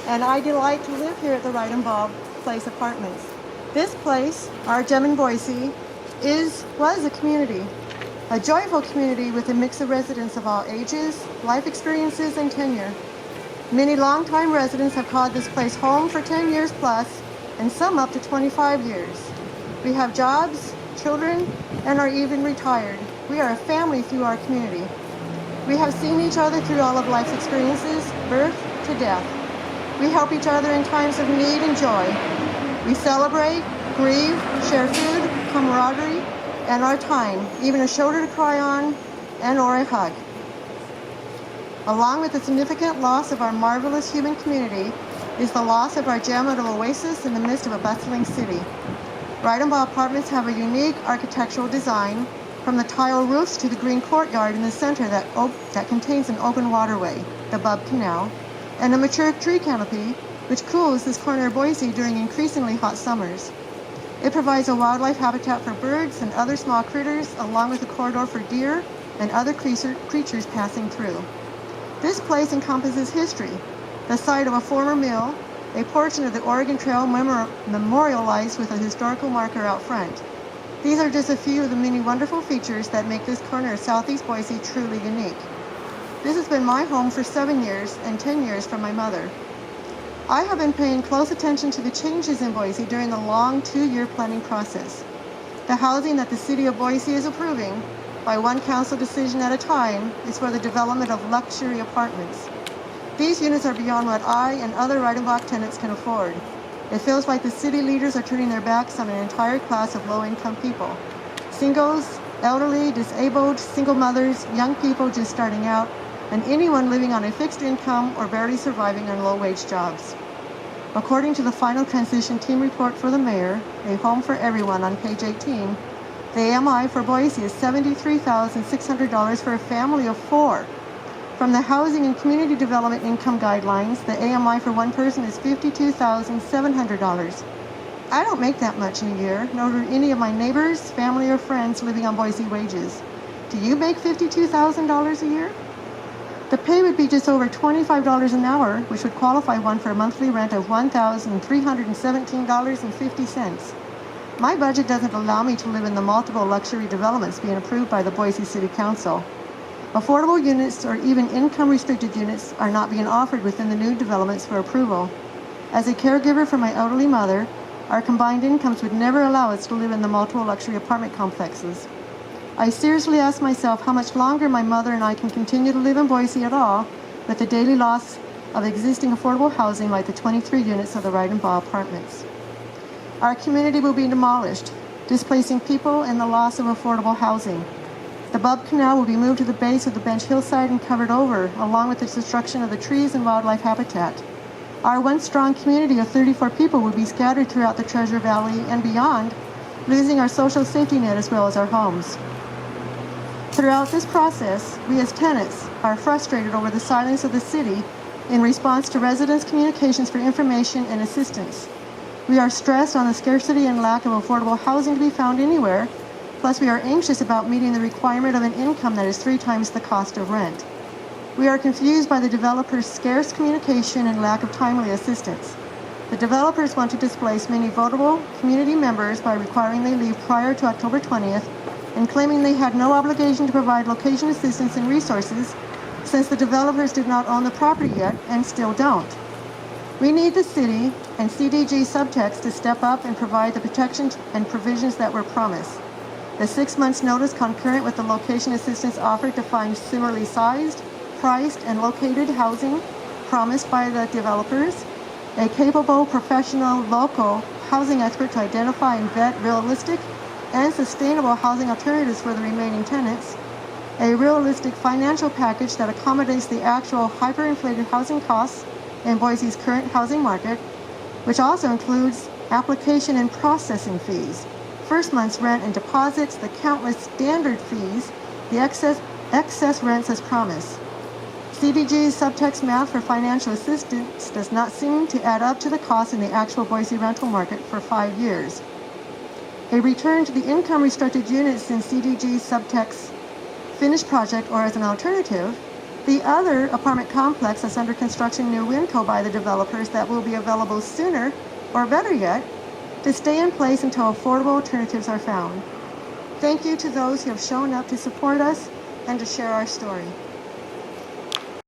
and I delight to live here at the Ridenbaugh Place Apartments. This place, our gem in Boise, was a community, a joyful community with a mix of residents of all ages, life experiences, and tenure. Many longtime residents have called this place home for 10 years plus, and some up to 25 years. We have jobs, children, and are even retired. We are a family through our community. We have seen each other through all of life's experiences, birth to death. We help each other in times of need and joy. We celebrate, grieve, share food, camaraderie, and our time, even a shoulder to cry on and/or a hug. Along with the significant loss of our marvelous human community is the loss of our gem of an oasis in the midst of a bustling city. Ridenbaugh Apartments have a unique architectural design, from the tile roofs to the green courtyard in the center that contains an open waterway, the Bub Canal, and a mature tree canopy which cools this corner of Boise during increasingly hot summers. It provides a wildlife habitat for birds and other small critters, along with a corridor for deer and other creatures passing through. This place encompasses history, the site of a former mill, a portion of the Oregon Trail memorialized with a historical marker out front. These are just a few of the many wonderful features that make this corner of Southeast Boise truly unique. This has been my home for 7 years and 10 years from my mother. I have been paying close attention to the changes in Boise during the long 2-year planning process. The housing that the city of Boise is approving, by one council decision at a time, is for the development of luxury apartments. These units are beyond what I and other Ridenbaugh tenants can afford. It feels like the city leaders are turning their backs on an entire class of low-income people. Singles, elderly, disabled, single mothers, young people just starting out, and anyone living on a fixed income or barely surviving on low-wage jobs. According to the final transition team report for the mayor, A Home for Everyone on page 18, the AMI for Boise is $73,600 for a family of 4. From the Housing and Community Development Income Guidelines, the AMI for one person is $52,700. I don't make that much in a year, nor do any of my neighbors, family, or friends living on Boise wages. Do you make $52,000 a year? The pay would be just over $25 an hour, which would qualify one for a monthly rent of $1,317.50. My budget doesn't allow me to live in the multiple luxury developments being approved by the Boise City Council. Affordable units or even income-restricted units are not being offered within the new developments for approval. As a caregiver for my elderly mother, our combined incomes would never allow us to live in the multiple luxury apartment complexes. I seriously ask myself how much longer my mother and I can continue to live in Boise at all with the daily loss of existing affordable housing like the 23 units of the Ridenbaugh Apartments. Our community will be demolished, displacing people and the loss of affordable housing. The Bub Canal will be moved to the base of the Bench Hillside and covered over, along with the destruction of the trees and wildlife habitat. Our once strong community of 34 people will be scattered throughout the Treasure Valley and beyond, losing our social safety net as well as our homes. Throughout this process, we as tenants are frustrated over the silence of the city in response to residents' communications for information and assistance. We are stressed on the scarcity and lack of affordable housing to be found anywhere. Plus, we are anxious about meeting the requirement of an income that is 3 times the cost of rent. We are confused by the developers' scarce communication and lack of timely assistance. The developers want to displace many votable community members by requiring they leave prior to October 20th and claiming they had no obligation to provide location assistance and resources since the developers did not own the property yet and still don't. We need the city and CDG Subtext to step up and provide the protections and provisions that were promised. The 6 months notice concurrent with the location assistance offered to find similarly sized, priced, and located housing promised by the developers, a capable, professional, local housing expert to identify and vet realistic and sustainable housing alternatives for the remaining tenants, a realistic financial package that accommodates the actual hyperinflated housing costs in Boise's current housing market, which also includes application and processing fees, first month's rent and deposits, the countless standard fees, the excess rents as promised. CDG's subtext math for financial assistance does not seem to add up to the cost in the actual Boise rental market for 5 years. A return to the income-restricted units in CDG's subtext finished project or as an alternative The other apartment complex that's under construction in New Winco by the developers that will be available sooner, or better yet, to stay in place until affordable alternatives are found. Thank you to those who have shown up to support us and to share our story.